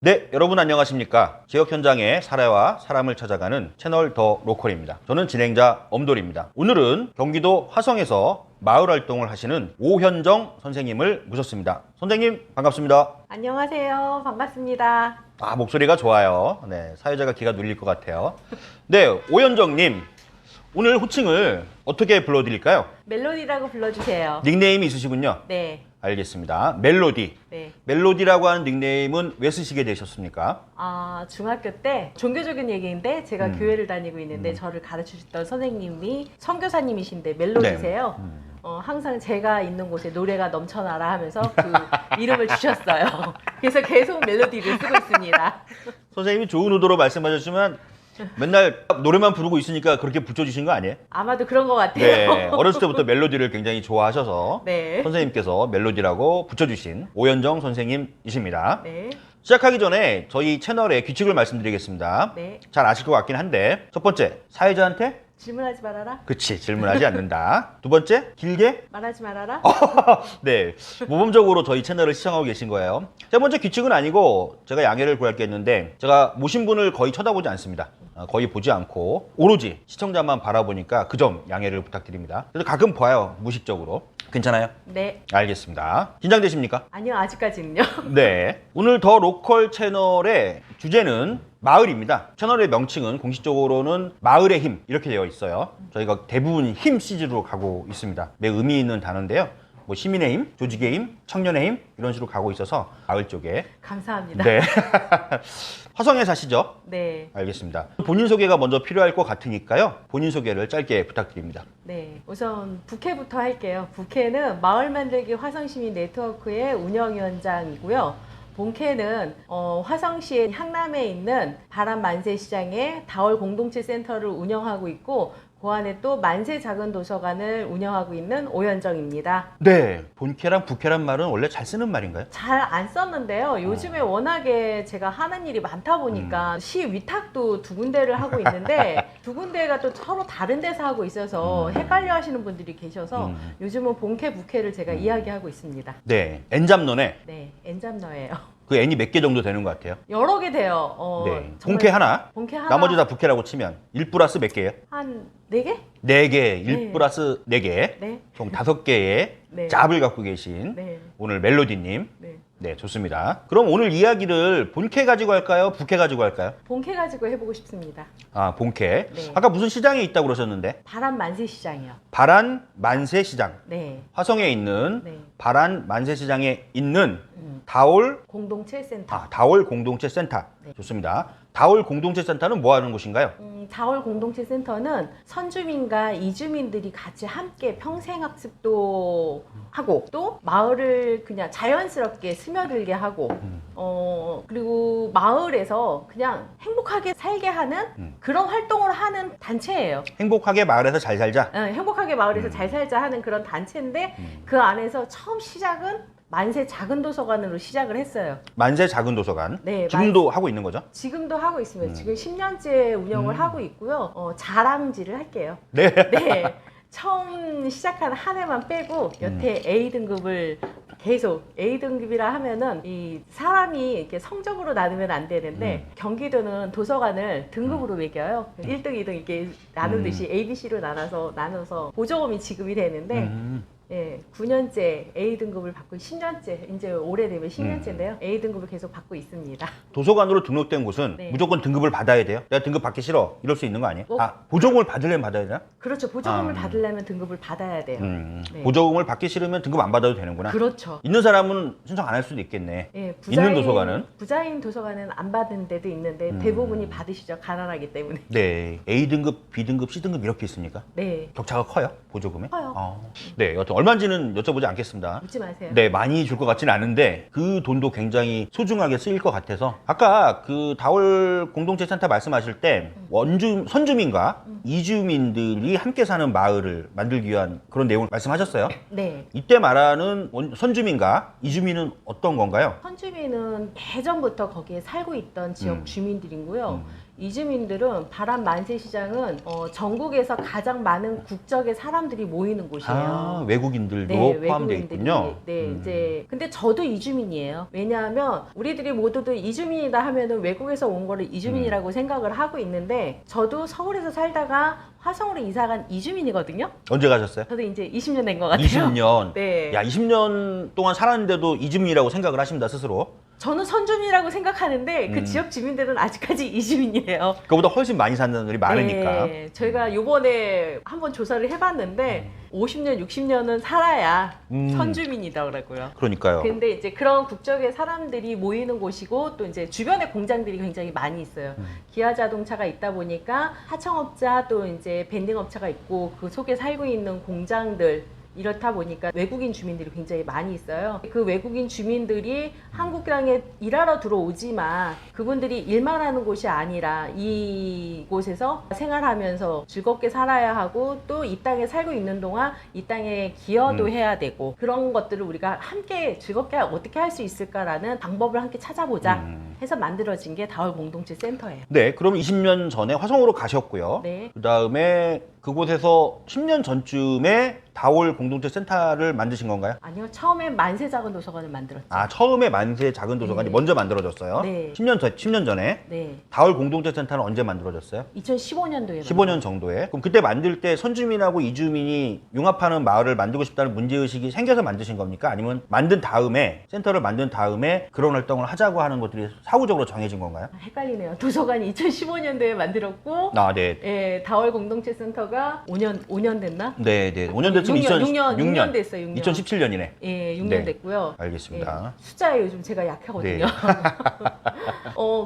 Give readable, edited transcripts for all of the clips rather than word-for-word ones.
네, 여러분 안녕하십니까? 지역 현장의 사례와 사람을 찾아가는 채널 더 로컬입니다. 저는 진행자 엄돌입니다. 오늘은 경기도 화성에서 마을 활동을 하시는 오현정 선생님을 모셨습니다. 선생님 반갑습니다. 안녕하세요. 반갑습니다. 아, 목소리가 좋아요. 네, 사회자가 기가 눌릴 것 같아요. 네, 오현정님 오늘 호칭을 어떻게 불러드릴까요? 멜로디라고 불러주세요. 닉네임이 있으시군요. 네. 알겠습니다. 멜로디. 네. 멜로디라고 하는 닉네임은 왜 쓰시게 되셨습니까? 중학교 때 종교적인 얘기인데 제가 교회를 다니고 있는데 저를 가르치셨던 선생님이 선교사님이신데 멜로디세요. 항상 제가 있는 곳에 노래가 넘쳐나라 하면서 그 이름을 주셨어요. 그래서 계속 멜로디를 쓰고 있습니다. 선생님이 좋은 의도로 말씀하셨지만 맨날 노래만 부르고 있으니까 그렇게 붙여주신 거 아니에요? 아마도 그런 것 같아요. 네, 어렸을 때부터 멜로디를 굉장히 좋아하셔서 네. 선생님께서 멜로디라고 붙여주신 오현정 선생님이십니다. 네. 시작하기 전에 저희 채널의 규칙을 말씀드리겠습니다. 네. 잘 아실 것 같긴 한데 첫 번째, 사회자한테 질문하지 말아라. 그치, 질문하지 않는다. 두 번째, 길게 말하지 말아라. 네, 모범적으로 저희 채널을 시청하고 계신 거예요. 세 번째 규칙은 아니고 제가 양해를 구할 게 있는데 제가 모신 분을 거의 쳐다보지 않습니다. 거의 보지 않고 오로지 시청자만 바라보니까 그 점 양해를 부탁드립니다. 그래서 가끔 봐요, 무식적으로. 괜찮아요? 네. 알겠습니다. 긴장되십니까? 아니요, 아직까지는요. 네. 오늘 더 로컬 채널의 주제는 마을입니다. 채널의 명칭은 공식적으로는 마을의 힘 이렇게 되어 있어요. 저희가 대부분 힘 시즌으로 가고 있습니다. 매우 의미 있는 단어인데요. 뭐 시민의 힘, 조직의 힘, 청년의 힘 이런 식으로 가고 있어서 마을 쪽에. 감사합니다. 네. 화성에 사시죠? 네. 알겠습니다. 본인 소개가 먼저 필요할 것 같으니까요. 본인 소개를 짧게 부탁드립니다. 네, 우선 부캐부터 할게요. 부캐는 마을 만들기 화성시민 네트워크의 운영위원장이고요. 본캐는 화성시의 향남에 있는 바람 만세시장에 다월 공동체 센터를 운영하고 있고 그 안에 또 만세 작은 도서관을 운영하고 있는 오현정입니다. 네. 본캐랑 부캐란 말은 원래 잘 쓰는 말인가요? 잘 안 썼는데요. 요즘에 워낙에 제가 하는 일이 많다 보니까 시 위탁도 두 군데를 하고 있는데 두 군데가 또 서로 다른 데서 하고 있어서 헷갈려 하시는 분들이 계셔서 요즘은 본캐, 부캐를 제가 이야기하고 있습니다. 네. N잡너네. 네, N잡너예요. 그 N이 몇 개 정도 되는 것 같아요? 여러 개 돼요. 네. 정말 본캐 하나, 본캐 하나. 나머지 다 부캐라고 치면 1 플러스 몇 개예요? 한 4개? 4개, 1 네. 플러스 4개, 네. 총 5개의 네. 잡을 갖고 계신 네. 오늘 멜로디님. 네. 네, 좋습니다. 그럼 오늘 이야기를 본캐 가지고 할까요? 부캐 가지고 할까요? 본캐 가지고 해보고 싶습니다. 아, 본캐. 네. 아까 무슨 시장에 있다고 그러셨는데? 바람 만세 시장이요. 바란 만세시장. 네. 화성에 있는 네. 바란 만세시장에 있는 다올 공동체 센터. 다올 공동체 센터. 네. 좋습니다. 다올 공동체 센터는 뭐 하는 곳인가요? 다월 공동체 센터는 선주민과 이주민들이 같이 함께 평생학습도 하고 또 마을을 그냥 자연스럽게 스며들게 하고 그리고 마을에서 그냥 행복하게 살게 하는 그런 활동을 하는 단체예요. 행복하게 마을에서 잘 살자. 행복하게 마을에서 잘 살자 하는 그런 단체인데 그 안에서 처음 시작은 만세 작은 도서관으로 시작을 했어요. 만세 작은 도서관. 네, 지금도 하고 있는 거죠? 지금도 하고 있습니다. 지금 10년째 운영을 하고 있고요. 자랑질을 할게요. 네. 네. 처음 시작한 한 해만 빼고 여태 A등급을 계속 A등급이라 하면은 이 사람이 이렇게 성적으로 나누면 안 되는데 경기도는 도서관을 등급으로 매겨요. 1등, 2등 이렇게 나누듯이 ABC로 나눠서 보조금이 지급이 되는데 예, 9년째 A등급을 받고 10년째, 이제 올해 되면 10년째인데요. A등급을 계속 받고 있습니다. 도서관으로 등록된 곳은 네. 무조건 등급을 받아야 돼요? 내가 등급 받기 싫어. 이럴 수 있는 거 아니에요? 뭐- 보조금을 받으려면 받아야 되나? 그렇죠. 보조금을 받으려면 등급을 받아야 돼요. 네. 보조금을 받기 싫으면 등급 안 받아도 되는구나. 그렇죠. 있는 사람은 신청 안 할 수도 있겠네. 예, 있는 도서관은? 부자인 도서관은 안 받은 데도 있는데 대부분이 받으시죠. 가난하기 때문에. 네. A등급, B등급, C등급 이렇게 있습니까? 네. 격차가 커요? 보조금에? 커요. 네. 여튼 얼마인지는 여쭤보지 않겠습니다. 묻지 마세요. 네, 많이 줄 것 같지는 않은데 그 돈도 굉장히 소중하게 쓰일 것 같아서 아까 그 다월 공동체 센터 말씀하실 때 선주민과 이주민들이 함께 사는 마을을 만들기 위한 그런 내용을 말씀하셨어요. 네. 이때 말하는 선주민과 이주민은 어떤 건가요? 선주민은 예전부터 거기에 살고 있던 지역 주민들이고요. 이주민들은 바람 만세 시장은 전국에서 가장 많은 국적의 사람들이 모이는 곳이에요. 아, 외국인들도 네, 포함되어 외국인들이. 있군요. 네, 이제 근데 저도 이주민이에요. 왜냐하면 우리들이 모두도 이주민이다 하면은 외국에서 온 거를 이주민이라고 생각을 하고 있는데 저도 서울에서 살다가 화성으로 이사간 이주민이거든요. 언제 가셨어요? 저도 이제 20년 된 것 같아요. 20년. 네. 야, 20년 동안 살았는데도 이주민이라고 생각을 하십니다, 스스로. 저는 선주민이라고 생각하는데 그 지역 주민들은 아직까지 이주민이에요. 그보다 훨씬 많이 사는 분들이 많으니까. 네, 저희가 요번에 한번 조사를 해봤는데 50년, 60년은 살아야 선주민이더라고요. 그러니까요. 근데 이제 그런 국적의 사람들이 모이는 곳이고 또 이제 주변에 공장들이 굉장히 많이 있어요. 기아 자동차가 있다 보니까 하청업자 또 이제 밴딩업체가 있고 그 속에 살고 있는 공장들 이렇다 보니까 외국인 주민들이 굉장히 많이 있어요. 그 외국인 주민들이 한국 땅에 일하러 들어오지만 그분들이 일만 하는 곳이 아니라 이곳에서 생활하면서 즐겁게 살아야 하고 또 이 땅에 살고 있는 동안 이 땅에 기여도 해야 되고 그런 것들을 우리가 함께 즐겁게 어떻게 할 수 있을까라는 방법을 함께 찾아보자 해서 만들어진 게 다월 공동체 센터예요. 네, 그럼 20년 전에 화성으로 가셨고요. 네. 그 다음에 그곳에서 10년 전쯤에 다올 공동체 센터를 만드신 건가요? 아니요, 처음에 만세 작은 도서관을 만들었죠. 아, 처음에 만세 작은 도서관이 네. 먼저 만들어졌어요. 네. 10년 전에. 네, 다올 공동체 센터는 언제 만들어졌어요? 2015년도에 15년 정도에. 그럼 그때 만들 때 선주민하고 이주민이 융합하는 마을을 만들고 싶다는 문제의식이 생겨서 만드신 겁니까? 아니면 만든 다음에, 센터를 만든 다음에 그런 활동을 하자고 하는 것들이 사후적으로 정해진 건가요? 헷갈리네요. 도서관이 2015년도에 만들었고 아, 네. 예, 다월 공동체 센터가 5년 됐나? 네, 네. 5년 됐으면 6년 됐어요. 6년. 2017년이네. 예, 6년 네. 됐고요. 알겠습니다. 예, 숫자에 요즘 제가 약하거든요. 네.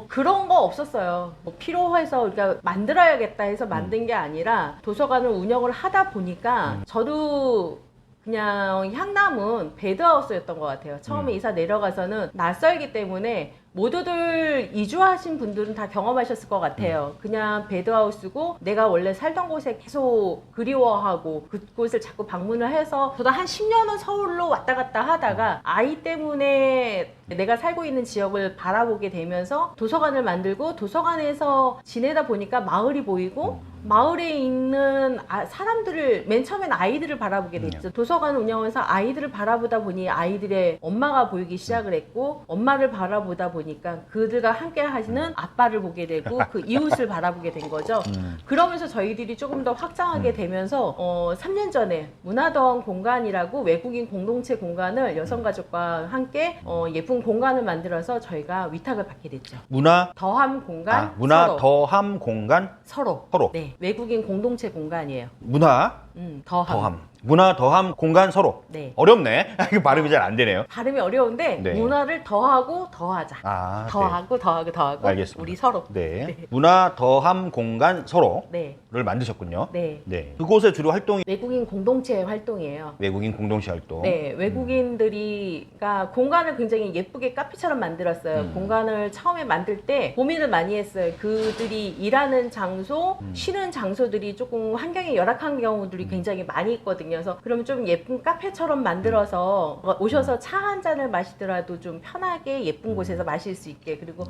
그런 거 없었어요. 뭐 필요해서 우리가 만들어야겠다 해서 만든 게 아니라 도서관을 운영을 하다 보니까 저도 그냥 향남은 배드하우스였던 것 같아요. 처음에 이사 내려가서는 낯설기 때문에 모두들 이주하신 분들은 다 경험하셨을 것 같아요. 그냥 배드하우스고 내가 원래 살던 곳에 계속 그리워하고 그곳을 자꾸 방문을 해서 저도 한 10년은 서울로 왔다 갔다 하다가 아이 때문에 내가 살고 있는 지역을 바라보게 되면서 도서관을 만들고 도서관에서 지내다 보니까 마을이 보이고 마을에 있는 사람들을 맨 처음엔 아이들을 바라보게 됐죠. 도서관 운영에서 아이들을 바라보다 보니 아이들의 엄마가 보이기 시작을 했고 엄마를 바라보다 보니까 그들과 함께 하시는 아빠를 보게 되고 그 이웃을 바라보게 된 거죠. 그러면서 저희들이 조금 더 확장하게 되면서 3년 전에 문화더한 공간이라고 외국인 공동체 공간을 여성가족과 함께 예쁜 공간을 만들어서 저희가 위탁을 받게 됐죠. 문화 더함 공간 문화 서로. 더함 공간 서로. 서로. 네, 외국인 공동체 공간이에요. 문화 더함. 문화 더함 공간 서로. 네. 어렵네. 이거 발음이 잘 안 되네요. 발음이 어려운데 네. 문화를 더하고 더하자. 아, 더하고 알겠습니다. 우리 서로. 네. 문화 더함 공간 서로를 네. 만드셨군요. 네. 네. 그곳에 주로 활동이 외국인 공동체 활동이에요. 외국인 공동체 활동. 네, 외국인들이가 공간을 굉장히 예쁘게 카페처럼 만들었어요. 공간을 처음에 만들 때 고민을 많이 했어요. 그들이 일하는 장소, 쉬는 장소들이 조금 환경이 열악한 경우들이 굉장히 많이 있거든요. 그래서 그러면 좀 예쁜 카페처럼 만들어서 오셔서 차 한 잔을 마시더라도 좀 편하게 예쁜 곳에서 마실 수 있게 그리고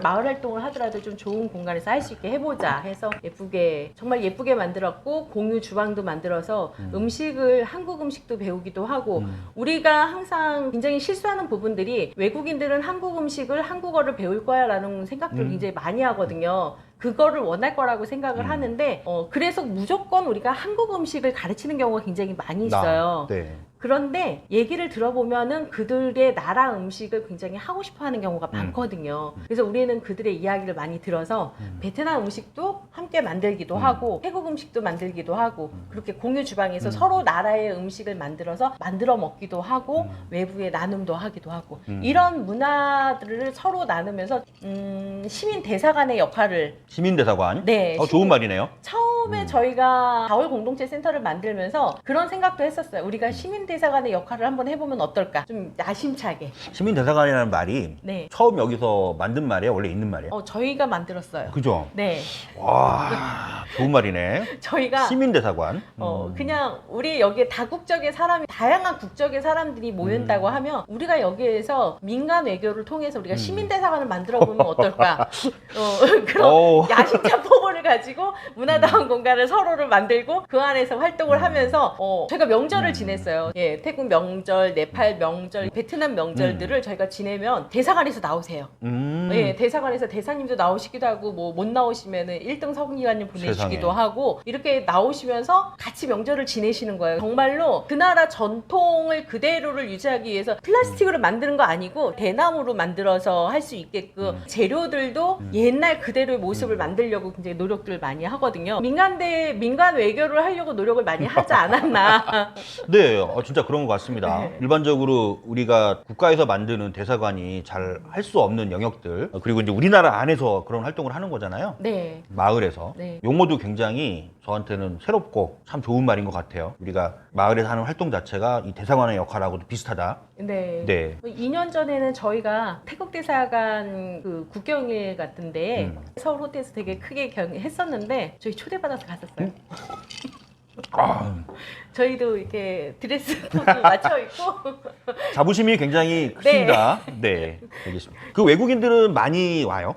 마을 활동을 하더라도 좀 좋은 공간에서 할 수 있게 해보자 해서 예쁘게 정말 예쁘게 만들었고 공유 주방도 만들어서 한국 음식도 배우기도 하고 우리가 항상 굉장히 실수하는 부분들이 외국인들은 한국 음식을 한국어를 배울 거야 라는 생각들을 굉장히 많이 하거든요. 그거를 원할 거라고 생각을 하는데 그래서 무조건 우리가 한국 음식을 가르치는 경우가 굉장히 많이 있어요. 네. 그런데 얘기를 들어보면은 그들의 나라 음식을 굉장히 하고 싶어 하는 경우가 많거든요. 그래서 우리는 그들의 이야기를 많이 들어서 베트남 음식도 함께 만들기도 하고 태국 음식도 만들기도 하고 그렇게 공유 주방에서 서로 나라의 음식을 만들어서 만들어 먹기도 하고 외부에 나눔도 하기도 하고 이런 문화들을 서로 나누면서 시민 대사관의 역할을 시민대사관. 네, 좋은 말이네요. 처음에 저희가 다월 공동체 센터를 만들면서 그런 생각도 했었어요. 우리가 시민 시민대사관의 역할을 한번 해보면 어떨까? 좀 야심차게. 시민대사관이라는 말이 네. 처음 여기서 만든 말이에요? 원래 있는 말이에요? 저희가 만들었어요. 그죠? 네. 와, 좋은 말이네. 저희가 시민대사관. 그냥 우리 여기에 다국적의 사람이 다양한 국적의 사람들이 모인다고 하면 우리가 여기에서 민간 외교를 통해서 우리가 시민대사관을 만들어 보면 어떨까? 그런 오. 야심찬 포부를 가지고 문화다운 공간을 서로를 만들고 그 안에서 활동을 하면서 저희가 명절을 지냈어요. 예, 태국 명절, 네팔 명절, 베트남 명절들을 저희가 지내면 대사관에서 나오세요. 예, 대사관에서 대사님도 나오시기도 하고 뭐 못 나오시면은 1등 서기관님 보내주시기도 세상에. 하고 이렇게 나오시면서 같이 명절을 지내시는 거예요. 정말로 그 나라 전통을 그대로를 유지하기 위해서 플라스틱으로 만드는 거 아니고 대나무로 만들어서 할 수 있게끔 재료들도 옛날 그대로의 모습을 만들려고 굉장히 노력들을 많이 하거든요. 민간 외교를 하려고 노력을 많이 하지 않았나. 네, 진짜 그런 것 같습니다. 네. 일반적으로 우리가 국가에서 만드는 대사관이 잘 할 수 없는 영역들, 그리고 이제 우리나라 안에서 그런 활동을 하는 거잖아요. 네. 마을에서. 네. 용어도 굉장히 저한테는 새롭고 참 좋은 말인 것 같아요. 우리가 마을에서 하는 활동 자체가 이 대사관의 역할하고도 비슷하다. 네. 네. 2년 전에는 저희가 태국 대사관 그 국경일 같은데 서울 호텔에서 되게 크게 했었는데 저희 초대받아서 갔었어요. 아, 저희도 이렇게 드레스 코드 맞춰 입고 자부심이 굉장히 크십니다. 네. 알겠습니다. 그 외국인들은 많이 와요?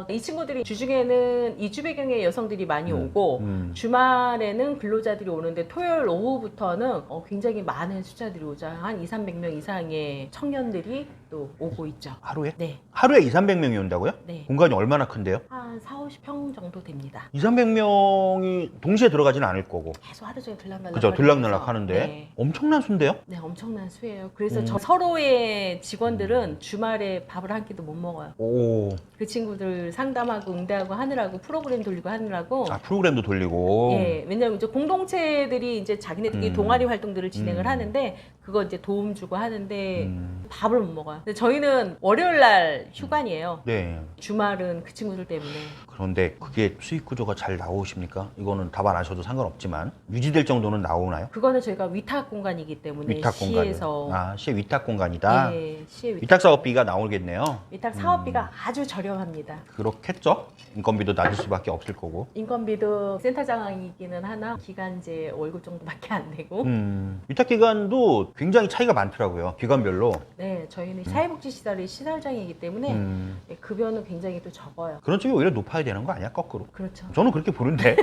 이 친구들이 주중에는 이주 배경의 여성들이 많이 오고 주말에는 근로자들이 오는데 토요일 오후부터는 굉장히 많은 숫자들이 오죠. 한 200~300명 이상의 청년들이 또 오고 있죠. 하루에? 네. 하루에 200~300명이 온다고요? 네. 공간이 얼마나 큰데요? 한 40~50평 정도 됩니다. 200~300명이 동시에 들어가지는 않을 거고. 계속 하루 종일 들락날락. 그죠? 들락날락 하는데. 네. 엄청난 수인데요? 네, 엄청난 수예요. 그래서 저 서로의 직원들은 주말에 밥을 한 끼도 못 먹어요. 오. 그 친구들 상담하고 응대하고 하느라고 프로그램 돌리고 하느라고. 아, 프로그램도 돌리고. 예, 왜냐면 이제 공동체들이 이제 자기네들끼리 동아리 활동들을 진행을 하는데 그거 이제 도움 주고 하는데 밥을 못 먹어요. 근데 저희는 월요일 날 휴관이에요. 네. 주말은 그 친구들 때문에. 그런데 그게 수익 구조가 잘 나오십니까? 이거는 답 안 하셔도 상관없지만 유지될 정도는 나오나요? 그거는 저희가 위탁 공간이기 때문에 위탁 공간. 시에서 아, 시의 위탁 공간이다. 예, 시의 위탁 사업비가 나오겠네요. 위탁 사업비가 아주 저렴합니다. 그렇겠죠? 인건비도 낮을 수밖에 없을 거고. 인건비도 센터장이기는 하나 기간제 월급 정도밖에 안 되고 위탁 기간도 굉장히 차이가 많더라고요. 기관별로. 네 저희는 사회복지시설이 시설장이기 때문에 네, 급여는 굉장히 또 적어요. 그런 쪽이 오히려 높아야 되는 거 아니야? 거꾸로. 그렇죠. 저는 그렇게 보는데.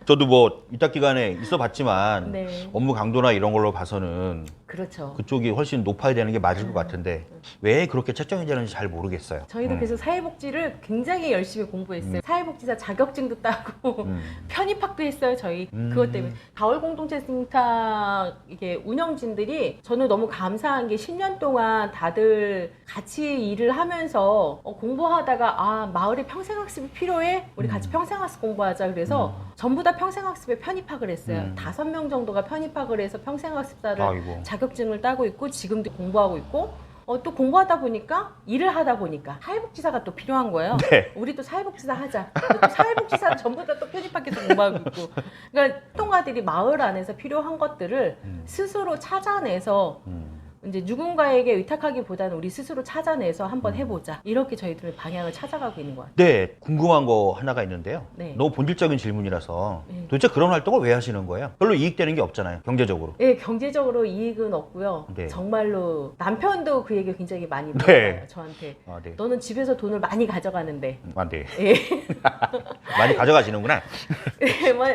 저도 뭐 위탁 기간에 있어 봤지만 네. 업무 강도나 이런 걸로 봐서는 그렇죠. 그쪽이 훨씬 높아야 되는 게 맞을 것 같은데 왜 그렇게 책정이 되는지 잘 모르겠어요. 저희도 그래서 사회복지를 굉장히 열심히 공부했어요. 사회복지사 자격증도 따고 편입학도 했어요. 저희 그것 때문에 가을 공동체센터 이게 운영진들이 저는 너무 감사한 게 10년 동안 다들 같이 일을 하면서 공부하다가 아 마을에 평생학습이 필요해 우리 같이 평생학습 공부하자 그래서 전부 다 평생학습에 편입학을 했어요. 5명 정도가 편입학을 해서 평생학습사를 아이고. 자격증을 따고 있고 지금도 공부하고 있고 또 공부하다 보니까 일을 하다 보니까 사회복지사가 또 필요한 거예요. 네. 우리 또 사회복지사 하자. 또 사회복지사를 전부 다 또 편입학해서 공부하고 있고. 그러니까 활동가들이 마을 안에서 필요한 것들을 스스로 찾아내서 이제 누군가에게 위탁하기보다는 우리 스스로 찾아내서 한번 해보자. 이렇게 저희들은 방향을 찾아가고 있는 것 같아요. 네, 궁금한 거 하나가 있는데요. 네. 너무 본질적인 질문이라서 네. 도대체 그런 활동을 왜 하시는 거예요? 별로 이익되는 게 없잖아요, 경제적으로. 예, 경제적으로 이익은 없고요. 네. 정말로 남편도 그 얘기 굉장히 많이 네. 물어봐요, 저한테. 아, 네. 너는 집에서 돈을 많이 가져가는데. 아, 네. 예. 많이 가져가시는구나. 예, 뭐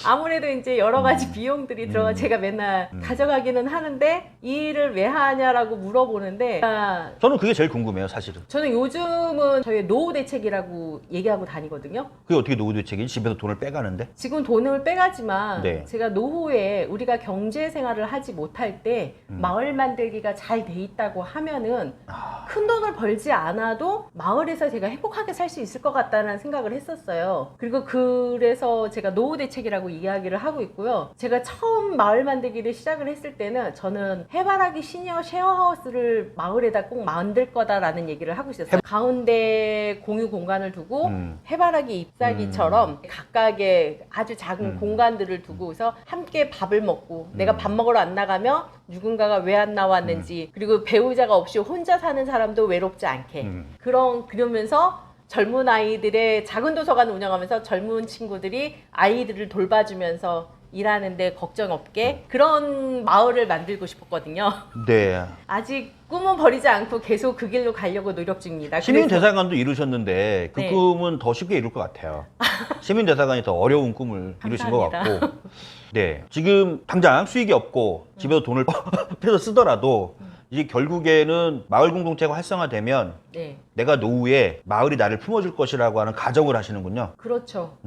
아무래도 이제 여러 가지 비용들이 들어가 제가 맨날 가져가기는 하는데 이 일을 왜 하냐라고 물어보는데 저는 그게 제일 궁금해요, 사실은. 저는 요즘은 저희 노후 대책이라고 얘기하고 다니거든요. 그게 어떻게 노후 대책이 집에서 돈을 빼가는데? 지금 돈을 빼가지만 네. 제가 노후에 우리가 경제 생활을 하지 못할 때 마을 만들기가 잘 돼 있다고 하면은 큰 돈을 벌지 않아도 마을에서 제가 행복하게 살 수 있을 것 같다는 생각을 했었어요. 그리고 그래서 제가 노후 대책이라고 이야기를 하고 있고요. 제가 처음 마을 만들기를 시작을 했을 때는 저는 해바라기 시니어 쉐어하우스를 마을에다 꼭 만들 거다라는 얘기를 하고 있었어요. 가운데 공유 공간을 두고 해바라기 잎사귀처럼 각각의 아주 작은 공간들을 두고서 함께 밥을 먹고 내가 밥 먹으러 안 나가면 누군가가 왜 안 나왔는지 그리고 배우자가 없이 혼자 사는 사람도 외롭지 않게 그러면서 젊은 아이들의 작은 도서관 운영하면서 젊은 친구들이 아이들을 돌봐주면서 일하는데 걱정 없게 그런 마을을 만들고 싶었거든요. 네. 아직 꿈은 버리지 않고 계속 그 길로 가려고 노력 중입니다. 시민대사관도 이루셨는데 그 네. 꿈은 더 쉽게 이룰 것 같아요. 시민대사관이 더 어려운 꿈을 이루신 것 감사합니다. 같고. 네. 지금 당장 수익이 없고 집에서 돈을 빼서 쓰더라도 이게 결국에는 마을 공동체가 활성화되면 네, 내가 노후에 마을이 나를 품어줄 것이라고 하는 가정을 하시는군요. 그렇죠.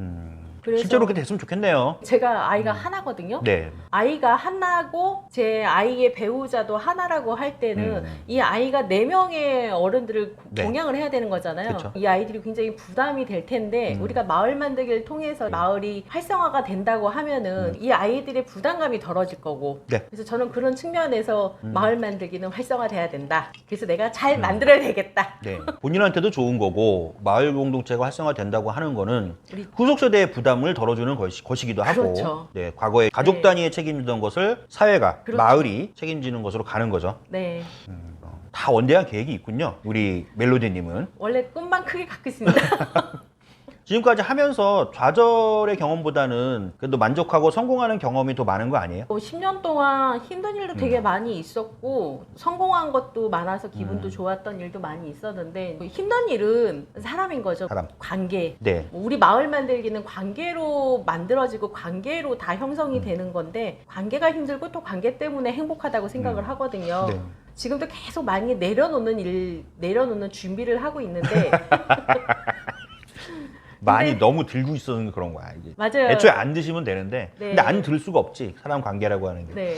그래서 실제로 그렇게 됐으면 좋겠네요. 제가 아이가 하나거든요. 네. 아이가 하나고 제 아이의 배우자도 하나라고 할 때는 이 아이가 4명의 어른들을 네. 공양을 해야 되는 거잖아요. 그쵸. 이 아이들이 굉장히 부담이 될 텐데 우리가 마을 만들기를 통해서 마을이 활성화가 된다고 하면은 이 아이들의 부담감이 덜어질 거고 네. 그래서 저는 그런 측면에서 마을 만들기는 활성화돼야 된다. 그래서 내가 잘 만들어야 되겠다. 네. 본인한테도 좋은 거고 마을 공동체가 활성화된다고 하는 거는 우리 후속 세대의 부담을 덜어주는 것이기도 하고 그렇죠. 네, 과거에 가족 네. 단위에 책임지던 것을 사회가 그렇죠. 마을이 책임지는 것으로 가는 거죠. 네, 다 원대한 계획이 있군요. 우리 멜로디님은 원래 꿈만 크게 갖고 있습니다. 지금까지 하면서 좌절의 경험보다는 그래도 만족하고 성공하는 경험이 더 많은 거 아니에요? 10년 동안 힘든 일도 되게 많이 있었고 성공한 것도 많아서 기분도 좋았던 일도 많이 있었는데 힘든 일은 사람인 거죠. 사람. 관계. 네. 우리 마을 만들기는 관계로 만들어지고 관계로 다 형성이 되는 건데 관계가 힘들고 또 관계 때문에 행복하다고 생각을 하거든요. 네. 지금도 계속 많이 내려놓는 준비를 하고 있는데 많이 너무 들고 있어서 그런 거야. 이게. 맞아요. 애초에 안 드시면 되는데 네. 근데 안 들 수가 없지. 사람 관계라고 하는 게. 네.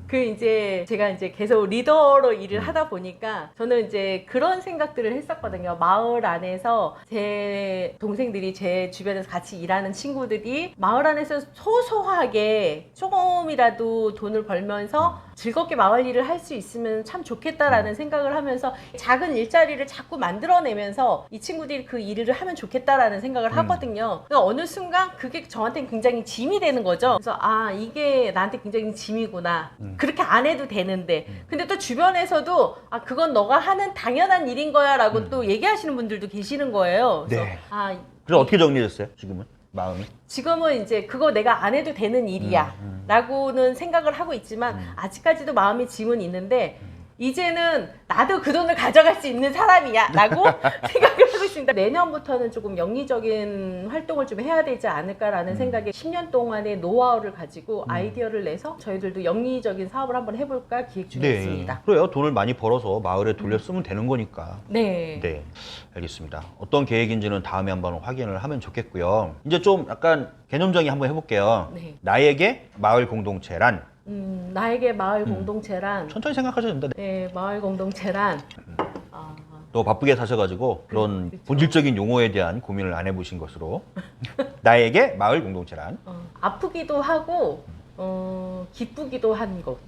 그 이제 제가 이제 계속 리더로 일을 하다 보니까 저는 이제 그런 생각들을 했었거든요. 마을 안에서 제 동생들이 제 주변에서 같이 일하는 친구들이 마을 안에서 소소하게 조금이라도 돈을 벌면서 즐겁게 마을 일을 할 수 있으면 참 좋겠다라는 생각을 하면서 작은 일자리를 자꾸 만들어내면서 이 친구들이 그 일을 하면 좋겠다라는 생각을 하거든요. 그러니까 어느 순간 그게 저한테는 굉장히 짐이 되는 거죠. 그래서 아 이게 나한테 굉장히 짐이구나. 그렇게 안 해도 되는데 근데 또 주변에서도 아 그건 너가 하는 당연한 일인 거야 라고 또 얘기하시는 분들도 계시는 거예요. 그래서 네. 아 그래서 어떻게 정리됐어요? 지금은 마음이? 지금은 이제 그거 내가 안 해도 되는 일이야 라고는 생각을 하고 있지만 아직까지도 마음의 짐은 있는데 이제는 나도 그 돈을 가져갈 수 있는 사람이야 라고 생각을 하고 있습니다. 내년부터는 조금 영리적인 활동을 좀 해야 되지 않을까라는 생각에 10년 동안의 노하우를 가지고 아이디어를 내서 저희들도 영리적인 사업을 한번 해볼까 기획 중에 있습니다. 그래요. 돈을 많이 벌어서 마을에 돌려 쓰면 되는 거니까. 네. 네, 알겠습니다. 어떤 계획인지는 다음에 한번 확인을 하면 좋겠고요. 이제 좀 약간 개념 정의 한번 해볼게요. 네. 나에게 마을 공동체란 나에게 마을 공동체란 천천히 생각하셔도 된다. 네, 마을 공동체란 또 바쁘게 사셔가지고 그런 그쵸. 본질적인 용어에 대한 고민을 안 해보신 것으로 나에게 마을 공동체란 아프기도 하고 기쁘기도 한 것.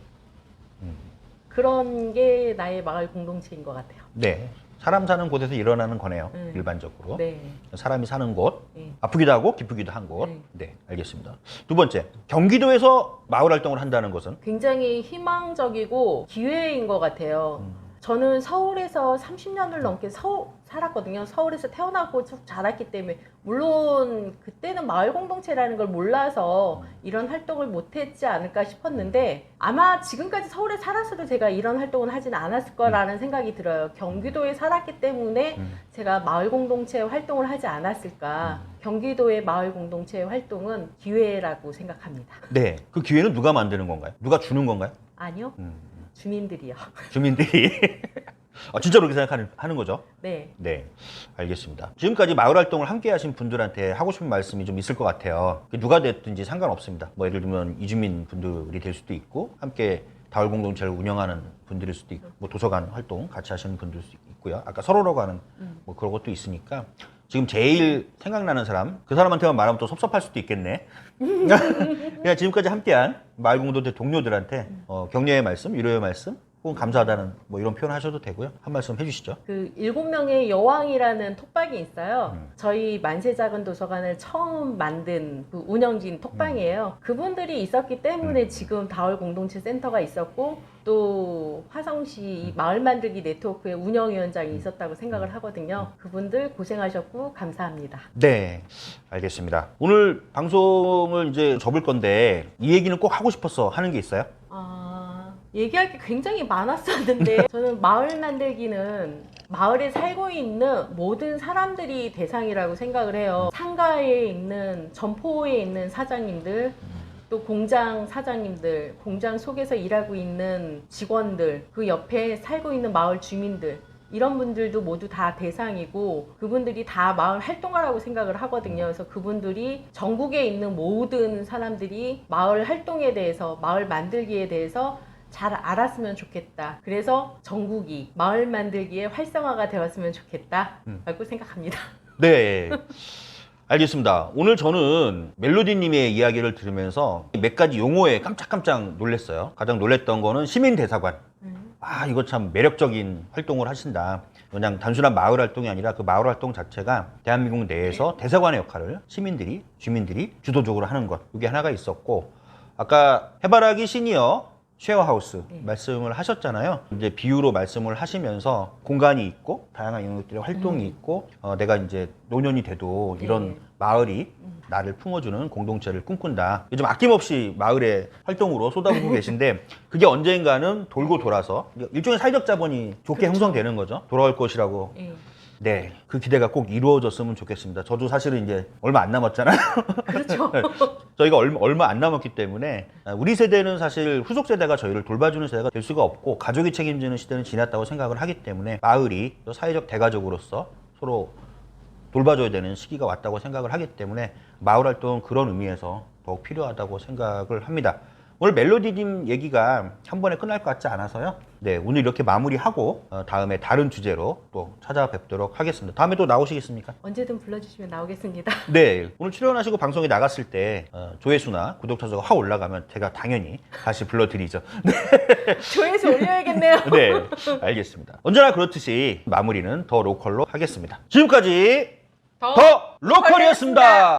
그런 게 나의 마을 공동체인 것 같아요. 네, 사람 사는 곳에서 일어나는 거네요. 일반적으로 네. 사람이 사는 곳 네. 아프기도 하고 기쁘기도 한 곳. 네. 네, 알겠습니다. 두 번째, 경기도에서 마을 활동을 한다는 것은 굉장히 희망적이고 기회인 것 같아요. 저는 서울에서 30년을 넘게 살았거든요. 서울에서 태어나고 쭉 자랐기 때문에 물론 그때는 마을 공동체라는 걸 몰라서 이런 활동을 못했지 않을까 싶었는데 아마 지금까지 서울에 살았어도 제가 이런 활동을 하진 않았을 거라는 생각이 들어요. 경기도에 살았기 때문에 제가 마을 공동체 활동을 하지 않았을까. 경기도의 마을 공동체 활동은 기회라고 생각합니다. 네, 그 기회는 누가 만드는 건가요? 누가 주는 건가요? 아니요. 주민들이요. 주민들이 진짜로 그렇게 생각하는 거죠? 네. 네, 알겠습니다. 지금까지 마을 활동을 함께 하신 분들한테 하고 싶은 말씀이 좀 있을 것 같아요. 누가 됐든지 상관없습니다. 뭐 예를 들면 이주민 분들이 될 수도 있고 함께 마을 공동체를 운영하는 분들일 수도 있고 뭐 도서관 활동 같이 하시는 분들일 수도 있고 있고요. 아까 서로라고 하는 뭐 그런 것도 있으니까 지금 제일 생각나는 사람, 그 사람한테만 말하면 또 섭섭할 수도 있겠네. 그냥 지금까지 함께한 마을 공동체 동료들한테 격려의 말씀, 위로의 말씀, 혹은 감사하다는 뭐 이런 표현 하셔도 되고요. 한 말씀 해주시죠. 그 7명의 여왕이라는 톡방이 있어요. 저희 만세작은 도서관을 처음 만든 그 운영진 톡방이에요. 그분들이 있었기 때문에 지금 다월 공동체 센터가 있었고 또 화성시 이 마을 만들기 네트워크의 운영위원장이 있었다고 생각을 하거든요. 그분들 고생하셨고 감사합니다. 네, 알겠습니다. 오늘 방송을 이제 접을 건데 이 얘기는 꼭 하고 싶어서 하는 게 있어요? 얘기할 게 굉장히 많았었는데 저는 마을 만들기는 마을에 살고 있는 모든 사람들이 대상이라고 생각을 해요. 상가에 있는, 점포에 있는 사장님들, 또 공장 사장님들, 공장 속에서 일하고 있는 직원들, 그 옆에 살고 있는 마을 주민들, 이런 분들도 모두 다 대상이고 그분들이 다 마을 활동가라고 생각을 하거든요. 그래서 그분들이 전국에 있는 모든 사람들이 마을 활동에 대해서, 마을 만들기에 대해서 잘 알았으면 좋겠다. 그래서 전국이 마을 만들기의 활성화가 되었으면 좋겠다 라고 생각합니다. 네. 알겠습니다. 오늘 저는 멜로디님의 이야기를 들으면서 몇 가지 용어에 깜짝깜짝 놀랐어요. 가장 놀랐던 거는 시민대사관. 아, 이거 참 매력적인 활동을 하신다. 그냥 단순한 마을 활동이 아니라 그 마을 활동 자체가 대한민국 내에서 대사관의 역할을 시민들이, 주민들이 주도적으로 하는 것. 이게 하나가 있었고, 아까 해바라기 시니어 쉐어하우스 말씀을 하셨잖아요. 이제 비유로 말씀을 하시면서 공간이 있고 다양한 영역들의 활동이 있고 내가 이제 노년이 돼도 이런 마을이 나를 품어주는 공동체를 꿈꾼다. 요즘 아낌없이 마을의 활동으로 쏟아부고 계신데 그게 언젠가는 돌고 돌아서 일종의 사회적 자본이 좋게 형성되는 거죠. 돌아올 것이라고. 네, 그 기대가 꼭 이루어졌으면 좋겠습니다. 저도 사실은 이제 얼마 안 남았잖아요. 그렇죠. 저희가 얼마 안 남았기 때문에 우리 세대는 사실 후속 세대가 저희를 돌봐주는 세대가 될 수가 없고 가족이 책임지는 시대는 지났다고 생각을 하기 때문에 마을이 사회적 대가족으로서 서로 돌봐줘야 되는 시기가 왔다고 생각을 하기 때문에 마을 활동은 그런 의미에서 더욱 필요하다고 생각을 합니다. 오늘 멜로디님 얘기가 한 번에 끝날 것 같지 않아서요. 네, 오늘 이렇게 마무리하고 다음에 다른 주제로 또 찾아뵙도록 하겠습니다. 다음에 또 나오시겠습니까? 언제든 불러주시면 나오겠습니다. 네, 오늘 출연하시고 방송에 나갔을 때 조회수나 구독자 수가 확 올라가면 제가 당연히 다시 불러드리죠. 조회수 올려야겠네요. 네, 알겠습니다. 언제나 그렇듯이 마무리는 더 로컬로 하겠습니다. 지금까지 더 로컬이었습니다.